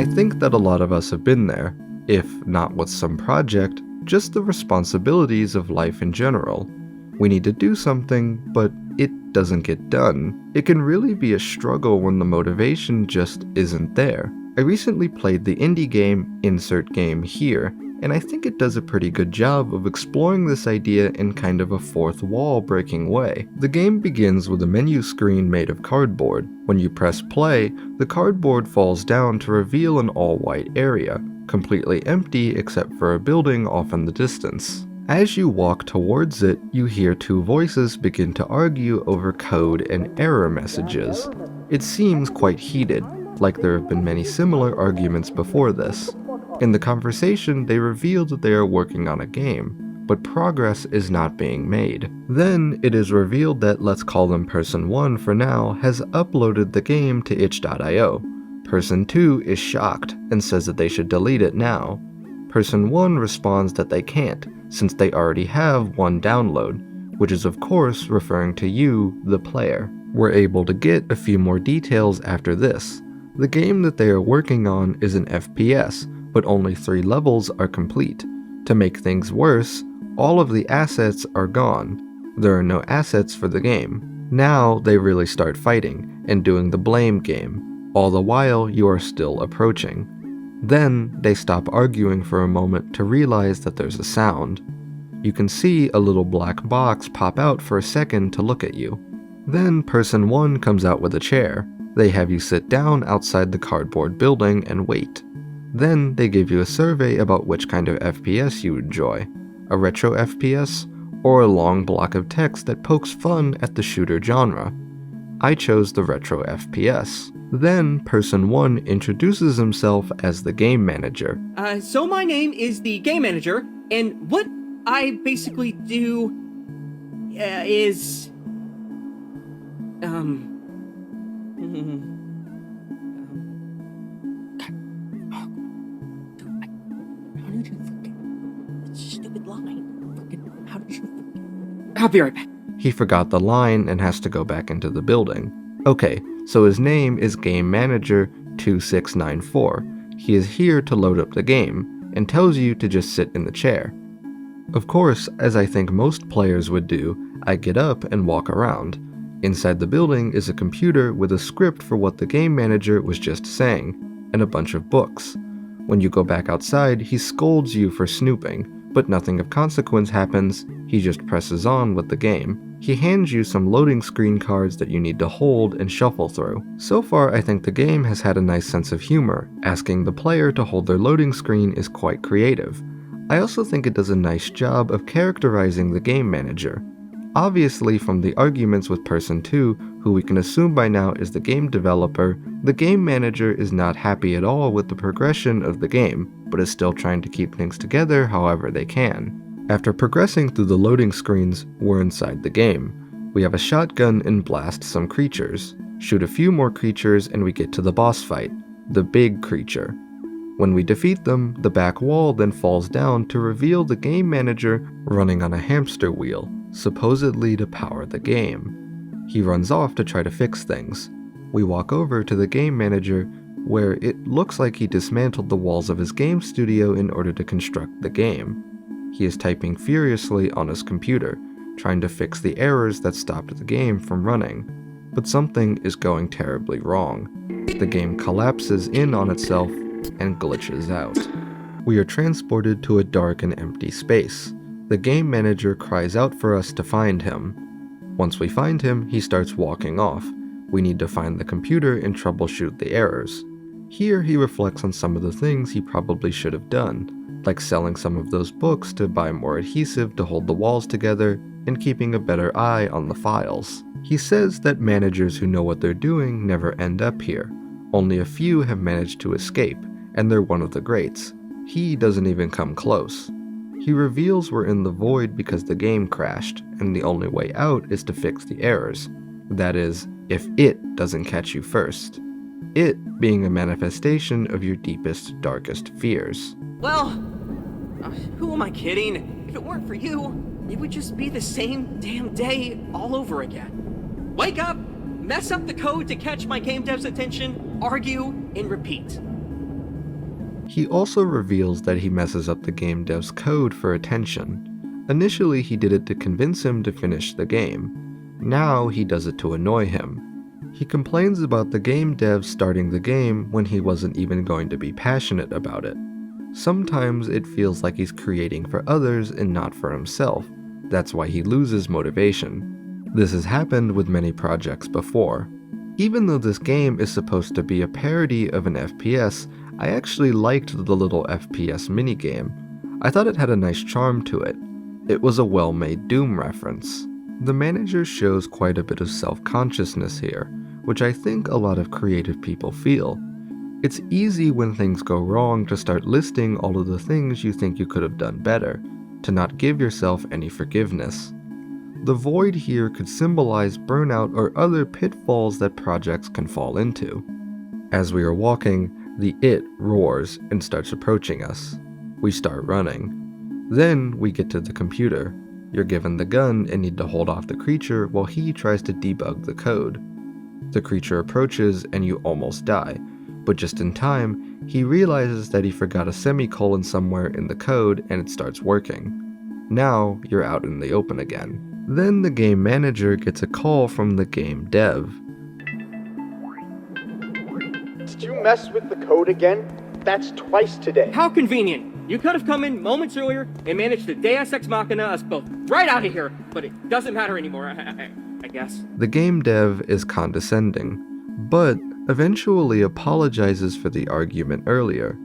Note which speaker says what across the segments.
Speaker 1: I think that a lot of us have been there, if not with some project, just the responsibilities of life in general. We need to do something, but it doesn't get done. It can really be a struggle when the motivation just isn't there. I recently played the indie game Insert Game Here, and I think it does a pretty good job of exploring this idea in kind of a fourth wall breaking way. The game begins with a menu screen made of cardboard. When you press play, the cardboard falls down to reveal an all-white area, completely empty except for a building off in the distance. As you walk towards it, you hear two voices begin to argue over code and error messages. It seems quite heated, like there have been many similar arguments before this. In the conversation, they reveal that they are working on a game, but progress is not being made. Then, it is revealed that let's call them Person 1 for now has uploaded the game to itch.io. Person 2 is shocked and says that they should delete it now. Person 1 responds that they can't, since they already have one download, which is of course referring to you, the player. We're able to get a few more details after this. The game that they are working on is an FPS, but only 3 levels are complete. To make things worse, all of the assets are gone. There are no assets for the game. Now they really start fighting and doing the blame game, all the while you are still approaching. Then they stop arguing for a moment to realize that there's a sound. You can see a little black box pop out for a second to look at you. Then Person 1 comes out with a chair. They have you sit down outside the cardboard building and wait. Then they give you a survey about which kind of FPS you enjoy, a retro FPS, or a long block of text that pokes fun at the shooter genre. I chose the retro FPS. Then Person 1 introduces himself as the game manager.
Speaker 2: So my name is the game manager, and what I basically do is how did you forget the stupid line? How did you forget? I'll be right back.
Speaker 1: He forgot the line and has to go back into the building. Okay, so his name is Game Manager 2694. He is here to load up the game, and tells you to just sit in the chair. Of course, as I think most players would do, I get up and walk around. Inside the building is a computer with a script for what the game manager was just saying, and a bunch of books. When you go back outside, he scolds you for snooping, but nothing of consequence happens, he just presses on with the game. He hands you some loading screen cards that you need to hold and shuffle through. So far, I think the game has had a nice sense of humor. Asking the player to hold their loading screen is quite creative. I also think it does a nice job of characterizing the game manager. Obviously, from the arguments with Person 2, who we can assume by now is the game developer, the game manager is not happy at all with the progression of the game, but is still trying to keep things together however they can. After progressing through the loading screens, we're inside the game. We have a shotgun and blast some creatures, shoot a few more creatures, and we get to the boss fight, the big creature. When we defeat them, the back wall then falls down to reveal the game manager running on a hamster wheel, supposedly to power the game. He runs off to try to fix things. We walk over to the game manager, where it looks like he dismantled the walls of his game studio in order to construct the game. He is typing furiously on his computer, trying to fix the errors that stopped the game from running. But something is going terribly wrong. The game collapses in on itself and glitches out. We are transported to a dark and empty space. The game manager cries out for us to find him. Once we find him, he starts walking off. We need to find the computer and troubleshoot the errors. Here he reflects on some of the things he probably should have done, like selling some of those books to buy more adhesive to hold the walls together, and keeping a better eye on the files. He says that managers who know what they're doing never end up here. Only a few have managed to escape, and they're one of the greats. He doesn't even come close. He reveals we're in the void because the game crashed, and the only way out is to fix the errors. That is, if it doesn't catch you first. It being a manifestation of your deepest, darkest fears.
Speaker 2: Well, who am I kidding? If it weren't for you, it would just be the same damn day all over again. Wake up, mess up the code to catch my game dev's attention, argue, and repeat.
Speaker 1: He also reveals that he messes up the game dev's code for attention. Initially, he did it to convince him to finish the game. Now, he does it to annoy him. He complains about the game dev starting the game when he wasn't even going to be passionate about it. Sometimes it feels like he's creating for others and not for himself. That's why he loses motivation. This has happened with many projects before. Even though this game is supposed to be a parody of an FPS, I actually liked the little FPS minigame. I thought it had a nice charm to it. It was a well-made Doom reference. The manager shows quite a bit of self-consciousness here, which I think a lot of creative people feel. It's easy when things go wrong to start listing all of the things you think you could have done better, to not give yourself any forgiveness. The void here could symbolize burnout or other pitfalls that projects can fall into. As we are walking, the It roars and starts approaching us. We start running. Then we get to the computer. You're given the gun and need to hold off the creature while he tries to debug the code. The creature approaches and you almost die, but just in time, he realizes that he forgot a semicolon somewhere in the code and it starts working. Now you're out in the open again. Then the game manager gets a call from the game dev.
Speaker 3: Did you mess with the code again? That's twice today.
Speaker 2: How convenient. You could have come in moments earlier and managed to Deus Ex Machina us both right out of here, but it doesn't matter anymore, I guess.
Speaker 1: The game dev is condescending, but eventually apologizes for the argument earlier.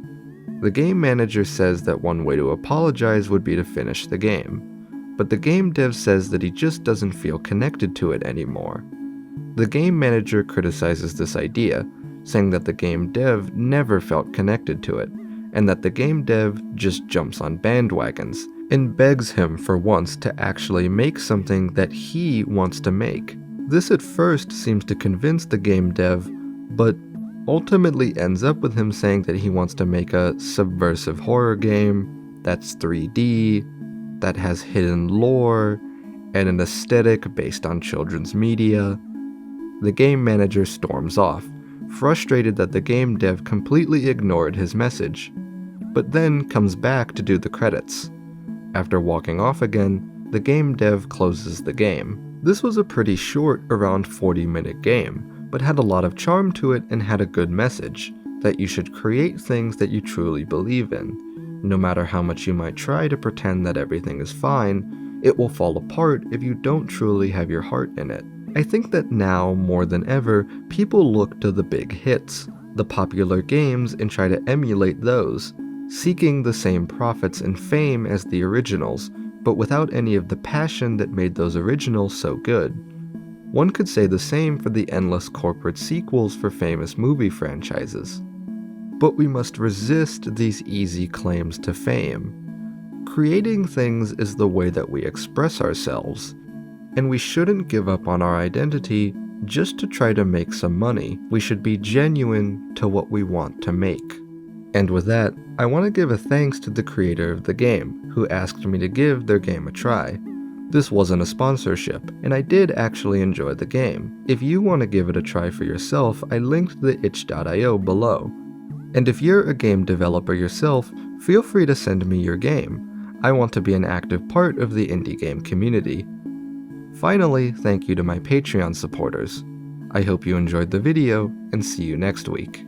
Speaker 1: The game manager says that one way to apologize would be to finish the game, but the game dev says that he just doesn't feel connected to it anymore. The game manager criticizes this idea, saying that the game dev never felt connected to it, and that the game dev just jumps on bandwagons, and begs him for once to actually make something that he wants to make. This at first seems to convince the game dev, but ultimately ends up with him saying that he wants to make a subversive horror game that's 3D, that has hidden lore, and an aesthetic based on children's media. The game manager storms off, frustrated that the game dev completely ignored his message, but then comes back to do the credits. After walking off again, the game dev closes the game. This was a pretty short, around 40-minute game, but had a lot of charm to it and had a good message, that you should create things that you truly believe in. No matter how much you might try to pretend that everything is fine, it will fall apart if you don't truly have your heart in it. I think that now, more than ever, people look to the big hits, the popular games, and try to emulate those, seeking the same profits and fame as the originals, but without any of the passion that made those originals so good. One could say the same for the endless corporate sequels for famous movie franchises. But we must resist these easy claims to fame. Creating things is the way that we express ourselves, and we shouldn't give up on our identity just to try to make some money. We should be genuine to what we want to make. And with that, I want to give a thanks to the creator of the game, who asked me to give their game a try. This wasn't a sponsorship, and I did actually enjoy the game. If you want to give it a try for yourself, I linked the itch.io below. And if you're a game developer yourself, feel free to send me your game. I want to be an active part of the indie game community. Finally, thank you to my Patreon supporters. I hope you enjoyed the video, and see you next week.